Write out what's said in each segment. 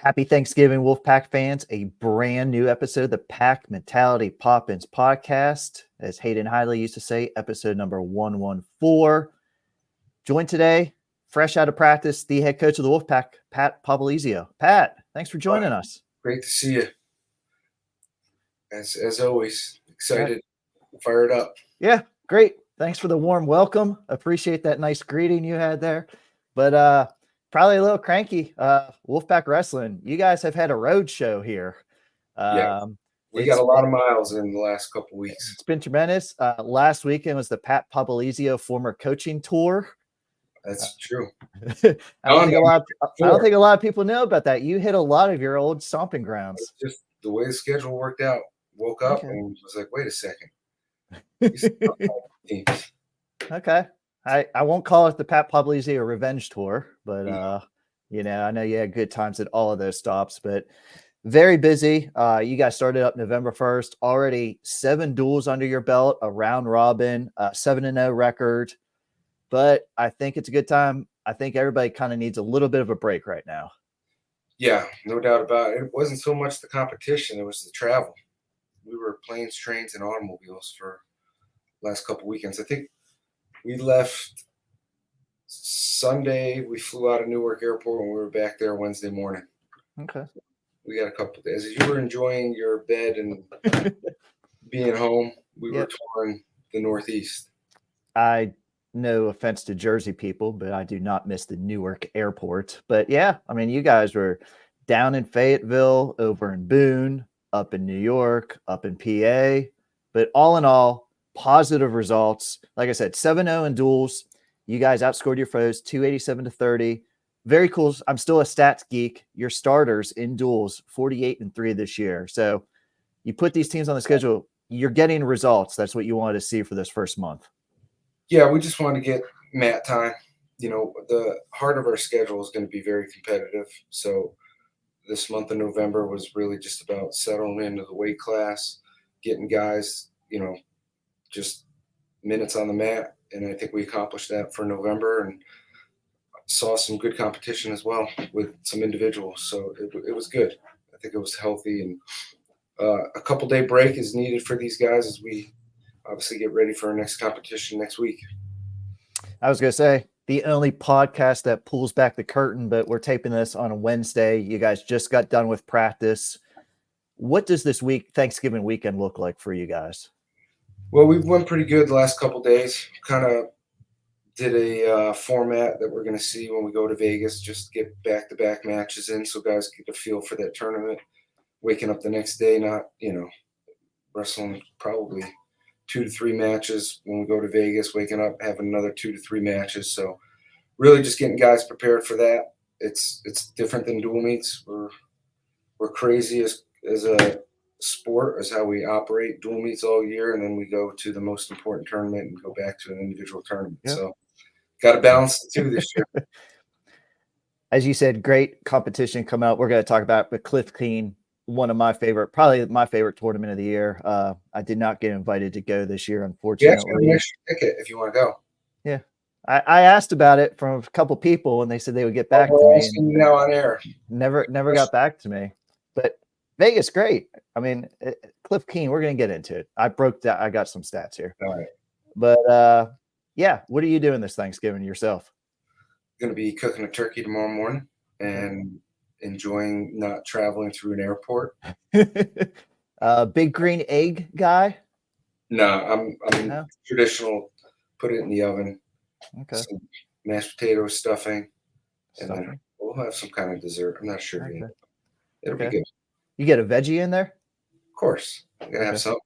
Happy Thanksgiving, Wolfpack fans. A brand new episode of the Pack Mentality Poppins podcast. As Hayden Hiley used to say, episode number 114. Joined today, fresh out of practice, the head coach of the Wolfpack, Pat Popolizio. Pat, thanks for joining us. Great to see you. As always, excited, fired up. Yeah, great. Thanks for the warm welcome. Appreciate that nice greeting you had there. But probably a little cranky. Wolfpack Wrestling, you guys have had a road show here. We got a lot of miles in the last couple of weeks. It's been tremendous. Last weekend was the Pat Popolizio former coaching tour. That's true. I don't think a lot of people know about that. You hit a lot of your old stomping grounds. Just the way the schedule worked out. Woke up and was like, wait a second. Okay. I won't call it the Pat Popolizio revenge tour, but I know you had good times at all of those stops, but very busy. You guys started up November 1st, already 7 duels under your belt, a round robin, 7-0 record. But I think it's a good time. I think everybody kind of needs a little bit of a break right now. Yeah, no doubt about it. It wasn't so much the competition, it was the travel. We were planes, trains, and automobiles for last couple weekends. I think we left Sunday. We flew out of Newark Airport and we were back there Wednesday morning. Okay. We got a couple of days. As you were enjoying your bed and being home, we were touring the Northeast. No offense to Jersey people, but I do not miss the Newark Airport. But yeah, I mean, you guys were down in Fayetteville, over in Boone, up in New York, up in PA. But all in all, positive results. Like I said, 7-0 in duels. You guys outscored your foes 287-30. Very cool. I'm still a stats geek. Your starters in duels, 48-3 this year. So you put these teams on the schedule, you're getting results. That's what you wanted to see for this first month. Yeah, we just want to get mat time. You know, the heart of our schedule is going to be very competitive. So this month of November was really just about settling into the weight class, getting guys, just minutes on the mat. And I think we accomplished that for November and saw some good competition as well with some individuals. So it was good. I think it was healthy. And a couple-day break is needed for these guys as we obviously get ready for our next competition next week. I was going to say, the only podcast that pulls back the curtain, but we're taping this on a Wednesday. You guys just got done with practice. What does this Thanksgiving weekend look like for you guys? Well, we went pretty good the last couple of days. Kind of did a format that we're going to see when we go to Vegas, just get back-to-back matches in so guys get a feel for that tournament. Waking up the next day, not, wrestling probably 2 to 3 matches when we go to Vegas, waking up, having another 2 to 3 matches. So really just getting guys prepared for that. It's different than dual meets. We're crazy as a sport, as how we operate dual meets all year, and then we go to the most important tournament and go back to an individual tournament. Yep. So got to balance the two this year. As you said, great competition come out. We're going to talk about the Cliff Keen, probably my favorite tournament of the year. I did not get invited to go this year, unfortunately. You actually get an extra ticket if you want to go. Yeah. I asked about it from a couple people and they said they would get back to me. Now on air. Never got back to me. But Vegas, great. I mean, Cliff Keen, we're going to get into it. I got some stats here. All right. But yeah, what are you doing this Thanksgiving yourself? Going to be cooking a turkey tomorrow morning and enjoying not traveling through an airport. Big green egg guy? No, I'm traditional. Put it in the oven. Okay. Some mashed potatoes, stuffing, and then we'll have some kind of dessert. I'm not sure yet. It'll be good. You get a veggie in there? Of course. I'm gonna have some.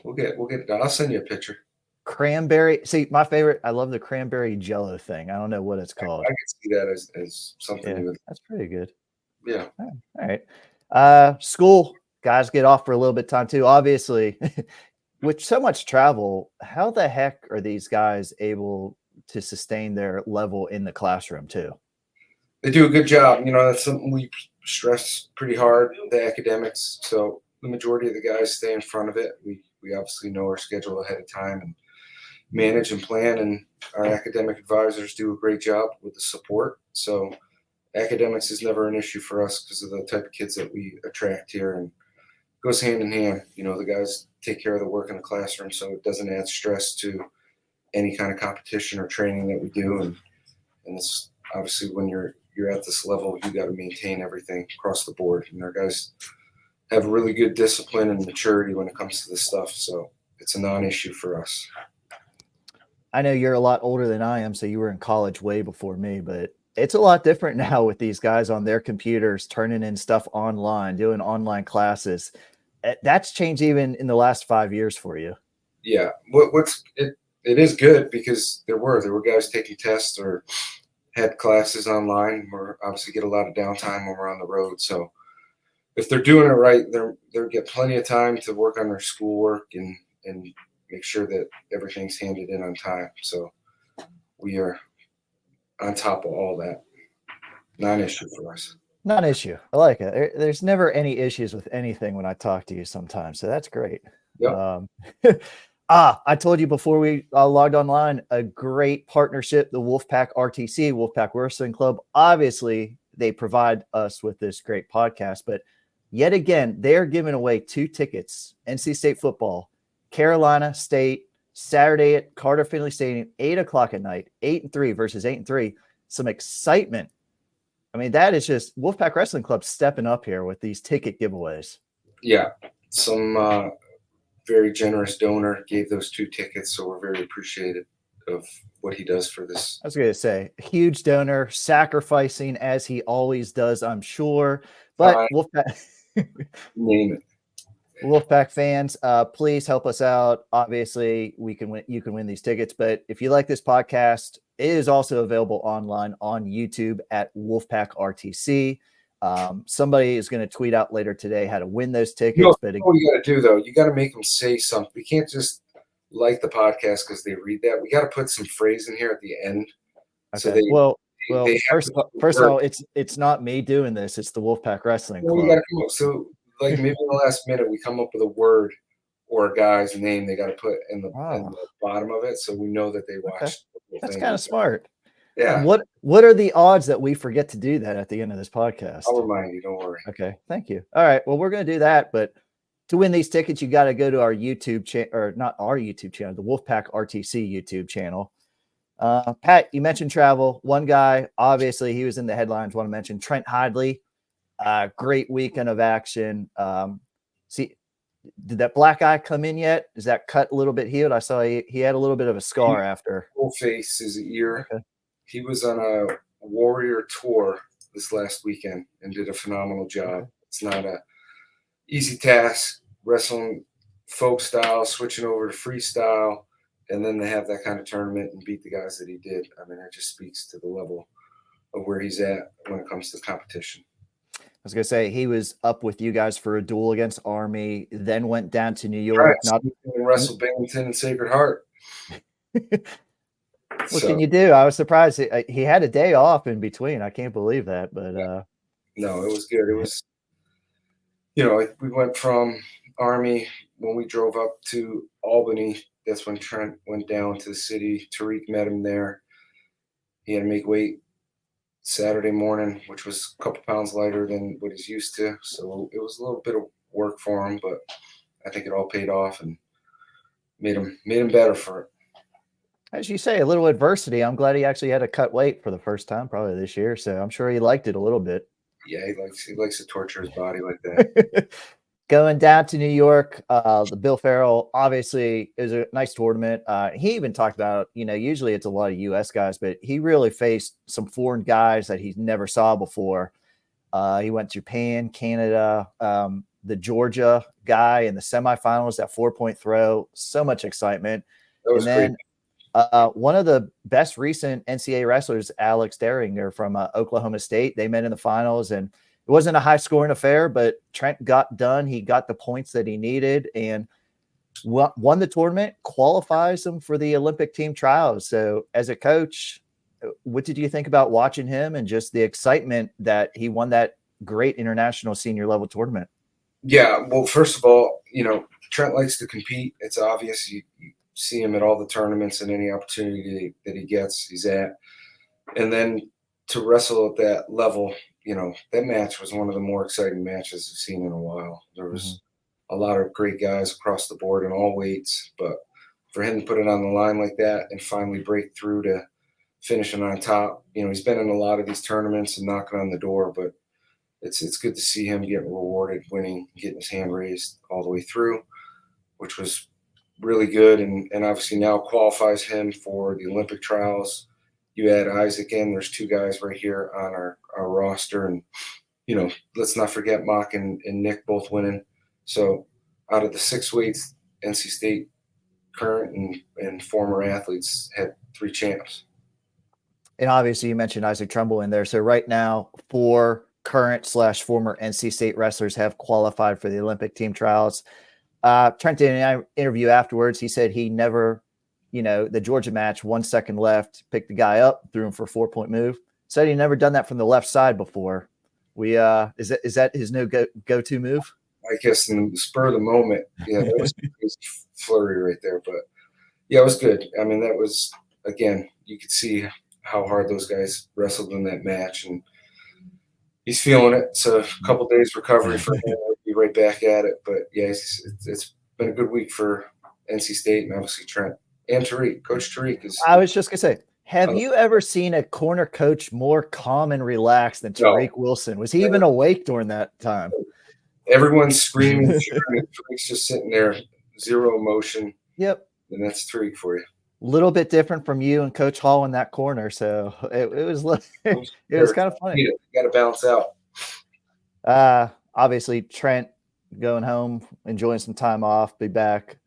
We'll get it done. I'll send you a picture. Cranberry. See, my favorite. I love the cranberry jello thing. I don't know what it's called. I can see that as something new. That's pretty good. Yeah. All right. School guys get off for a little bit of time too. Obviously, with so much travel, how the heck are these guys able to sustain their level in the classroom too? They do a good job. That's something we stress pretty hard, the academics. So the majority of the guys stay in front of it. We obviously know our schedule ahead of time and manage and plan, and our academic advisors do a great job with the support. So academics is never an issue for us because of the type of kids that we attract here, and it goes hand in hand. The guys take care of the work in the classroom, so it doesn't add stress to any kind of competition or training that we do. And it's obviously when you're at this level, you got to maintain everything across the board. And our guys have really good discipline and maturity when it comes to this stuff, so it's a non-issue for us. I know you're a lot older than I am, so you were in college way before me, but it's a lot different now with these guys on their computers, turning in stuff online, doing online classes. That's changed even in the last 5 years for you. Yeah. It is good because there were guys taking tests or had classes online. We're obviously get a lot of downtime when we're on the road. So if they're doing it right, they'll get plenty of time to work on their schoolwork and make sure that everything's handed in on time. So we are on top of all that. Non-issue for us. Non-issue. I like it. There's never any issues with anything when I talk to you sometimes. So that's great. Yep. I told you before we logged online, a great partnership, the Wolfpack RTC, Wolfpack Wrestling Club. Obviously, they provide us with this great podcast, but yet again, they're giving away 2 tickets, NC State football, Carolina State, Saturday at Carter Finley Stadium, 8 o'clock at night, 8-3 versus 8-3. Some excitement. I mean, that is just Wolfpack Wrestling Club stepping up here with these ticket giveaways. Yeah. Some very generous donor gave those 2 tickets, so we're very appreciative of what he does for this. I was going to say, huge donor, sacrificing as he always does, I'm sure. But Wolfpack, name it. Wolfpack fans, please help us out. Obviously, you can win these tickets. But if you like this podcast, it is also available online on YouTube at Wolfpack RTC. Somebody is going to tweet out later today how to win those tickets. But what you got to do, though, you got to make them say something. We can't just like the podcast because they read that. We got to put some phrase in here at the end. Okay. So first of all, it's not me doing this. It's the Wolfpack Wrestling Club. We got to come up. So, like maybe in the last minute, we come up with a word or a guy's name they got to put in the bottom of it, so we know that they watched. Okay. That's kind of smart. Yeah. What are the odds that we forget to do that at the end of this podcast? I'll remind you. Don't worry. Okay. Thank you. All right. Well, we're going to do that. But to win these tickets, you got to go to our YouTube channel, or not our YouTube channel, the Wolfpack RTC YouTube channel. Pat, you mentioned travel. One guy, obviously, he was in the headlines. Want to mention Trent Hidley. Great weekend of action. See, did that black eye come in yet? Is that cut a little bit healed? I saw he had a little bit of a scar after. Whole face, his ear. Okay. He was on a Warrior tour this last weekend and did a phenomenal job. It's not a easy task wrestling folk style, switching over to freestyle, and then to have that kind of tournament and beat the guys that he did. I mean, that just speaks to the level of where he's at when it comes to competition. I was going to say, he was up with you guys for a duel against Army, then went down to New York. Wrestled Binghamton and Sacred Heart. What can you do? I was surprised he had a day off in between. I can't believe that, but no, it was good. It was, we went from Army when we drove up to Albany. That's when Trent went down to the city. Tariq met him there. He had to make weight Saturday morning, which was a couple pounds lighter than what he's used to. So it was a little bit of work for him, but I think it all paid off and made him better for it. As you say, a little adversity. I'm glad he actually had to cut weight for the first time probably this year. So I'm sure he liked it a little bit. Yeah, he likes to torture his body like that. Going down to New York, the Bill Farrell, obviously, it was a nice tournament. He even talked about, usually it's a lot of U.S. guys, but he really faced some foreign guys that he never saw before. He went to Japan, Canada, the Georgia guy in the semifinals, that 4-point throw. So much excitement. That was great. One of the best recent NCAA wrestlers, Alex Derringer from Oklahoma State, they met in the finals, and it wasn't a high-scoring affair, but Trent got done. He got the points that he needed and won the tournament, qualifies him for the Olympic team trials. So as a coach, what did you think about watching him and just the excitement that he won that great international senior level tournament? Yeah, well, first of all, Trent likes to compete. It's obvious. You see him at all the tournaments and any opportunity that he gets, he's at. And then to wrestle at that level, that match was one of the more exciting matches I've seen in a while. There Mhm. was a lot of great guys across the board in all weights, but for him to put it on the line like that and finally break through to finishing on top, he's been in a lot of these tournaments and knocking on the door, but it's good to see him getting rewarded, winning, getting his hand raised all the way through, which was really good, and obviously now qualifies him for the Olympic trials. You add Isaac in, there's two guys right here on our roster, and let's not forget Mock and Nick both winning. So out of the 6 weights, NC State current and former athletes had 3 champs. And obviously you mentioned Isaac Trumbull in there. So right now, 4 current/former NC State wrestlers have qualified for the Olympic team trials. Trent did an interview afterwards. He said he never, the Georgia match, 1 second left, picked the guy up, threw him for a 4-point move. Said he never done that from the left side before. Is that his no go-to move? I guess in the spur of the moment, that was flurry right there. But yeah, it was good. I mean, that was, again, you could see how hard those guys wrestled in that match, and he's feeling it. So a couple days recovery for him. We'll be right back at it. But yeah, it's been a good week for NC State and obviously Trent and Tariq. Coach Tariq is. I was just gonna say, have you ever seen a corner coach more calm and relaxed than Tariq Wilson? Was he even awake during that time? Everyone's screaming, cheering, and Tariq's just sitting there, zero emotion. Yep. And that's Tariq for you. Little bit different from you and Coach Hall in that corner, so it was kind of funny. You got to balance out. Obviously Trent going home, enjoying some time off, be back.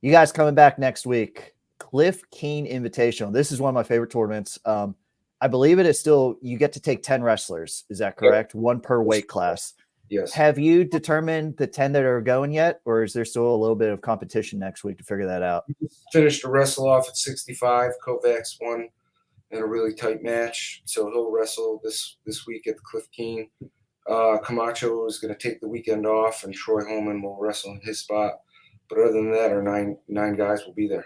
You guys coming back next week. Cliff Keen Invitational. This is one of my favorite tournaments. I believe it is still, you get to take 10 wrestlers. Is that correct? Yep. 1 per weight class. Yes. Have you determined the 10 that are going yet, or is there still a little bit of competition next week to figure that out? We finished the wrestle off at 65. Kovacs won in a really tight match, so he'll wrestle this week at the Cliff Keen. Camacho is going to take the weekend off, and Troy Holman will wrestle in his spot. But other than that, our nine guys will be there.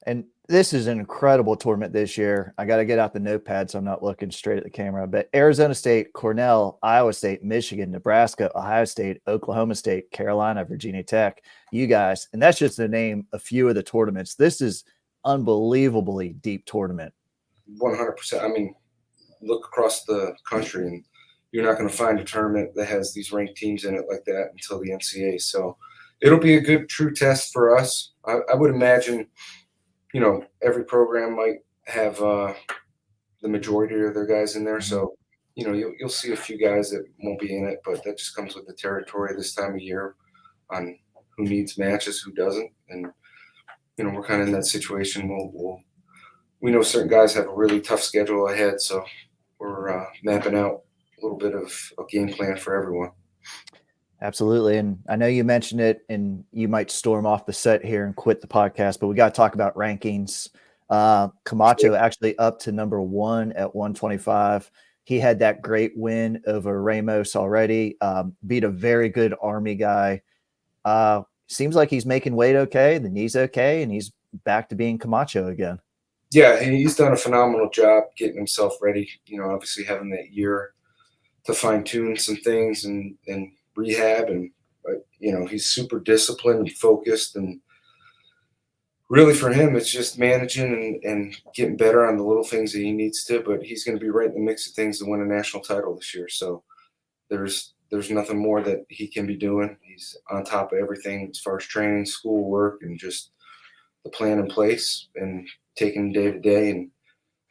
And this is an incredible tournament this year. I got to get out the notepad so I'm not looking straight at the camera. But Arizona State, Cornell, Iowa State, Michigan, Nebraska, Ohio State, Oklahoma State, Carolina, Virginia Tech, you guys. And that's just to name a few of the tournaments. This is unbelievably deep tournament. 100%. I mean, look across the country, and you're not going to find a tournament that has these ranked teams in it like that until the NCAA. So it'll be a good true test for us. I would imagine – every program might have the majority of their guys in there. So, you'll see a few guys that won't be in it, but that just comes with the territory this time of year on who needs matches, who doesn't. And, we're kind of in that situation. We know certain guys have a really tough schedule ahead, so we're mapping out a little bit of a game plan for everyone. Absolutely. And I know you mentioned it, and you might storm off the set here and quit the podcast, but we got to talk about rankings. Camacho actually up to number 1 at 125. He had that great win over Ramos already, beat a very good Army guy. Seems like he's making weight okay. The knee's okay, and he's back to being Camacho again. Yeah, he's done a phenomenal job getting himself ready. Obviously having that year to fine-tune some things and rehab, and he's super disciplined and focused, and really for him it's just managing and getting better on the little things that he needs to, but he's going to be right in the mix of things to win a national title this year. So there's nothing more that he can be doing. He's on top of everything as far as training, school work, and just the plan in place and taking day to day, and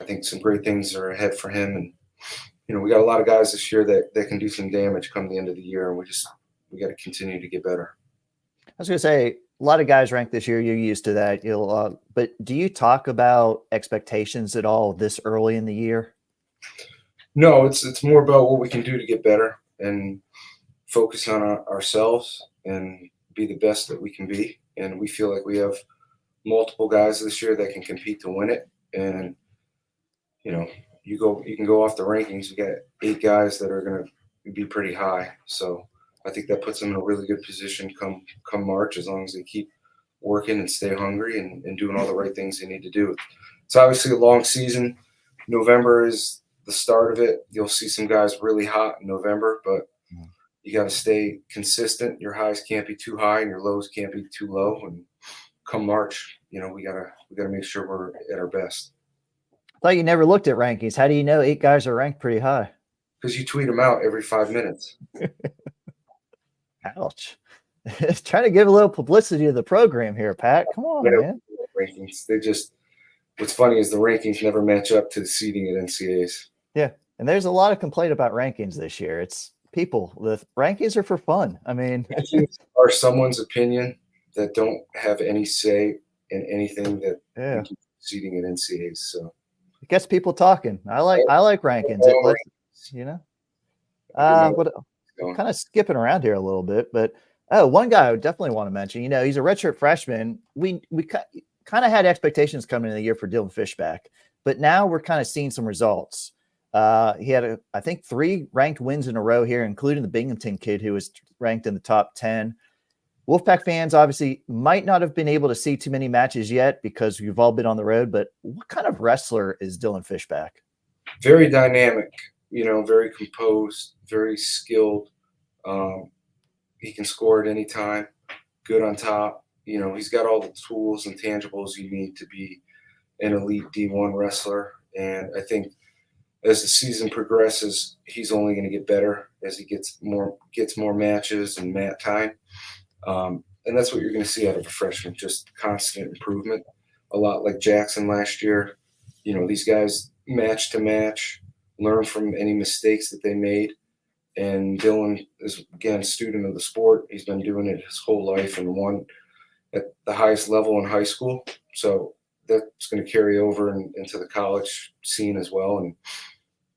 I think some great things are ahead for him. And we got a lot of guys this year that can do some damage come the end of the year, and we got to continue to get better. I was going to say, a lot of guys ranked this year. You're used to that. But do you talk about expectations at all this early in the year? No, it's more about what we can do to get better and focus on ourselves and be the best that we can be. And we feel like we have multiple guys this year that can compete to win it. And you can go off the rankings. We got 8 guys that are going to be pretty high. So I think that puts them in a really good position come March, as long as they keep working and stay hungry and doing all the right things they need to do. It's obviously a long season. November is the start of it. You'll see some guys really hot in November, but you got to stay consistent. Your highs can't be too high and your lows can't be too low. And come March, we gotta make sure we're at our best. I thought you never looked at rankings. How do you know 8 guys are ranked pretty high? Because you tweet them out every 5 minutes. Ouch. Trying to give a little publicity to the program here, Pat. Come on, man. Rankings. What's funny is the rankings never match up to the seeding at NCAAs. Yeah. And there's a lot of complaint about rankings this year. It's people, the rankings are for fun. I mean, rankings are someone's opinion that don't have any say in anything that seeding at NCAAs. So it gets people talking. I like rankings. It lets, kind of skipping around here a little bit, but one guy I would definitely want to mention, he's a redshirt freshman. We kind of had expectations coming in the year for Dylan Fishback, but now we're kind of seeing some results. He had, I think, 3 ranked wins in a row here, including the Binghamton kid who was ranked in the top 10. Wolfpack fans obviously might not have been able to see too many matches yet because we've all been on the road, but what kind of wrestler is Dylan Fishback? Very dynamic, very composed, very skilled. He can score at any time, good on top. He's got all the tools and tangibles you need to be an elite D1 wrestler. And I think as the season progresses, he's only going to get better as he gets more matches and mat time. And that's what you're going to see out of a freshman, just constant improvement. A lot like Jackson last year. These guys match to match, learn from any mistakes that they made. And Dylan is, again, a student of the sport. He's been doing it his whole life and won at the highest level in high school. So that's going to carry over into the college scene as well. And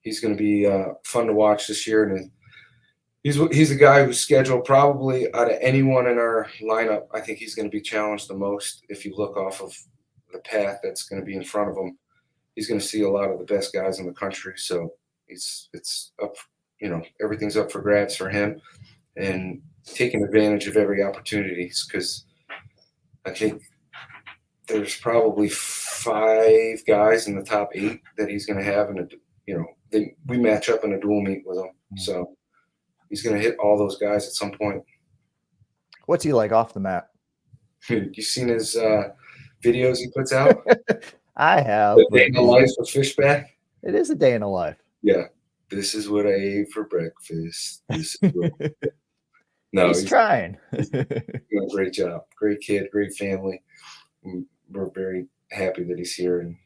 he's going to be fun to watch this year. And he's a guy who's scheduled probably out of anyone in our lineup. I think he's going to be challenged the most. If you look off of the path that's going to be in front of him, he's going to see a lot of the best guys in the country. So it's up. Everything's up for grabs for him, and taking advantage of every opportunity, because I think there's probably 5 guys in the top 8 that he's going to have, and we match up in a dual meet with him. So he's going to hit all those guys at some point. What's he like off the mat? You seen his videos he puts out? I have. The day in the life of Fishback. It is a day in the life. Yeah. This is what I ate for breakfast. No, he's trying. He's doing a great job. Great kid, great family. We're very happy that he's here and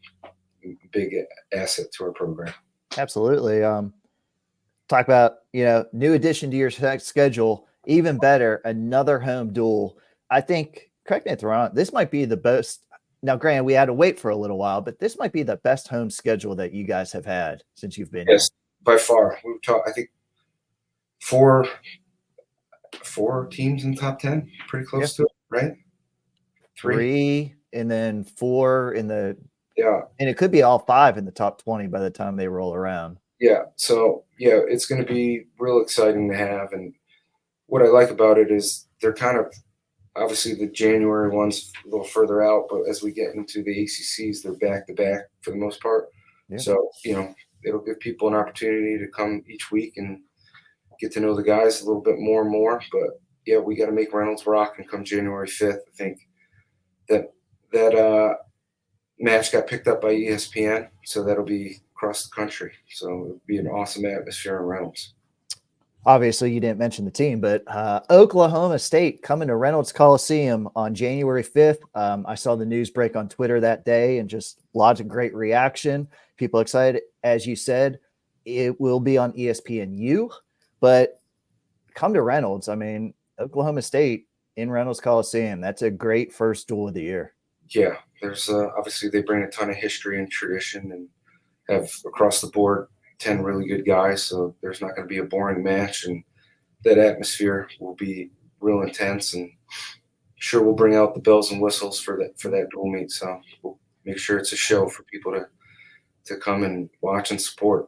a big asset to our program. Absolutely. Talk about, new addition to your schedule. Even better, another home duel. I think, correct me if I'm wrong, this might be the best. Now, granted, we had to wait for a little while, but this might be the best home schedule that you guys have had since you've been here. By far. We've talked, I think, 4 teams in the top 10, pretty close to it, right? 3 and then 4 in the and it could be all 5 in the top 20 by the time they roll around. Yeah. So it's going to be real exciting to have. And what I like about it is they're kind of, obviously the January one's a little further out, but as we get into the ACCs, they're back to back for the most part. Yeah. So, it'll give people an opportunity to come each week and get to know the guys a little bit more and more. But we got to make Reynolds rock, and come January 5th, I think that match got picked up by ESPN, so that'll be across the country. So it'll be an awesome atmosphere in Reynolds. Obviously, you didn't mention the team, but Oklahoma State coming to Reynolds Coliseum on January 5th. I saw the news break on Twitter that day, and just lots of great reaction. People excited. As you said, it will be on ESPNU, but come to Reynolds. I mean, Oklahoma State in Reynolds Coliseum. That's a great first duel of the year. Yeah, there's obviously they bring a ton of history and tradition, and have across the board 10 really good guys. So there's not going to be a boring match, and that atmosphere will be real intense. And sure, we'll bring out the bells and whistles for that dual meet. So we'll make sure it's a show for people to come and watch and support.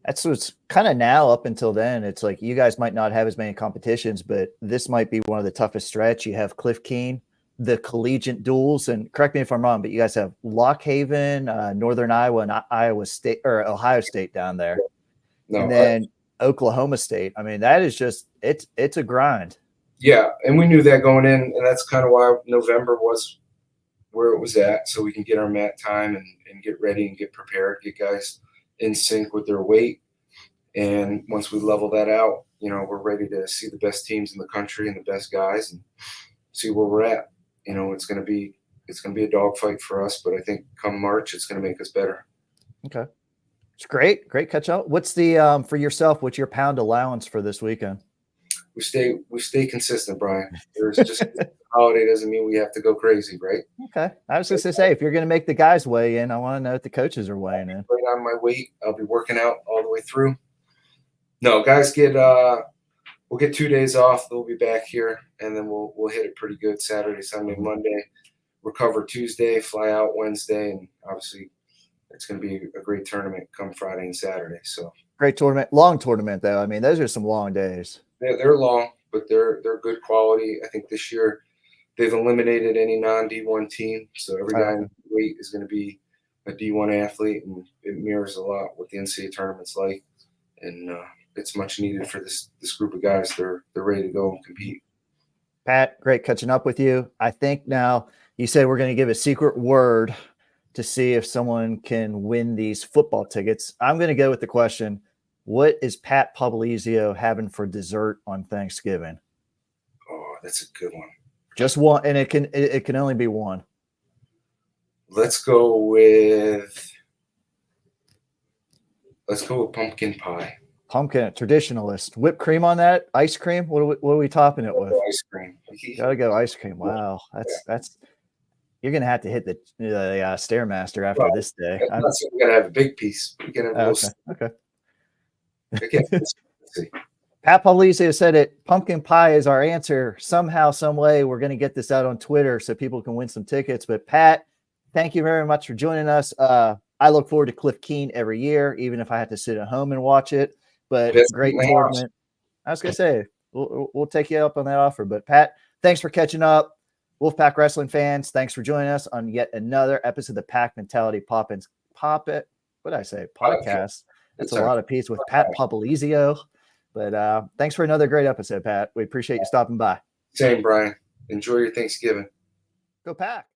That's what's kind of now. Up until then, it's like, you guys might not have as many competitions, but this might be one of the toughest stretch. You have Cliff Keen, Invitational, Brian Reinhardt and Wolfpack, Cliff Keen Invitational, the collegiate duels, and correct me if I'm wrong, but you guys have Lock Haven, Northern Iowa, and Iowa State or Ohio State down there, No, and then Oklahoma State. I mean, that is just it's a grind. yeah, and we knew that going in, and that's kind of why November was where it was at, so we can get our mat time and get ready and get prepared, get guys in sync with their weight. And once we level that out, we're ready to see the best teams in the country and the best guys and see where we're at. It's gonna be a dogfight for us, but I think come March it's gonna make us better. Okay. It's great catch up. What's the for yourself, what's your pound allowance for this weekend? We stay consistent, Brian. There's just holiday doesn't mean we have to go crazy, right? Okay. I was just gonna say, if you're gonna make the guys weigh in, I want to know if the coaches are weighing in. Right on my weight. I'll be working out all the way through. No, guys we'll get 2 days off. They'll be back here, and then we'll hit it pretty good Saturday, Sunday, Monday. Recover Tuesday, fly out Wednesday, and obviously it's going to be a great tournament come Friday and Saturday. So great tournament, long tournament though. I mean, those are some long days. They're long, but they're good quality. I think this year they've eliminated any non-D1 team, so every guy in the weight is going to be a D1 athlete, and it mirrors a lot what the NCAA tournament's like, and it's much needed for this group of guys. They're ready to go and compete. Pat, great catching up with you. I think now you said we're going to give a secret word to see if someone can win these football tickets. I'm going to go with the question: what is Pat Popolizio having for dessert on Thanksgiving? Oh, that's a good one. Just one, and it can only be one. Let's go with pumpkin pie. Pumpkin, traditionalist. Whipped cream on that? Ice cream? What are we topping it with? Ice cream. Gotta go ice cream. Wow, that's. You're gonna have to hit the Stairmaster after this day. We gotta have a big piece. We can have okay. Let's see. Pat Popolizio said it. Pumpkin pie is our answer. Somehow, some way, we're going to get this out on Twitter so people can win some tickets. But Pat, thank you very much for joining us. I look forward to Cliff Keen every year, even if I have to sit at home and watch it. But great tournament. I was going to say, we'll take you up on that offer. But Pat, thanks for catching up. Wolfpack wrestling fans, thanks for joining us on yet another episode of the Pack Mentality Podcast. That's a lot of peace with Pat Popolizio. But thanks for another great episode, Pat. We appreciate you stopping by. Same, Brian. Enjoy your Thanksgiving. Go Pack.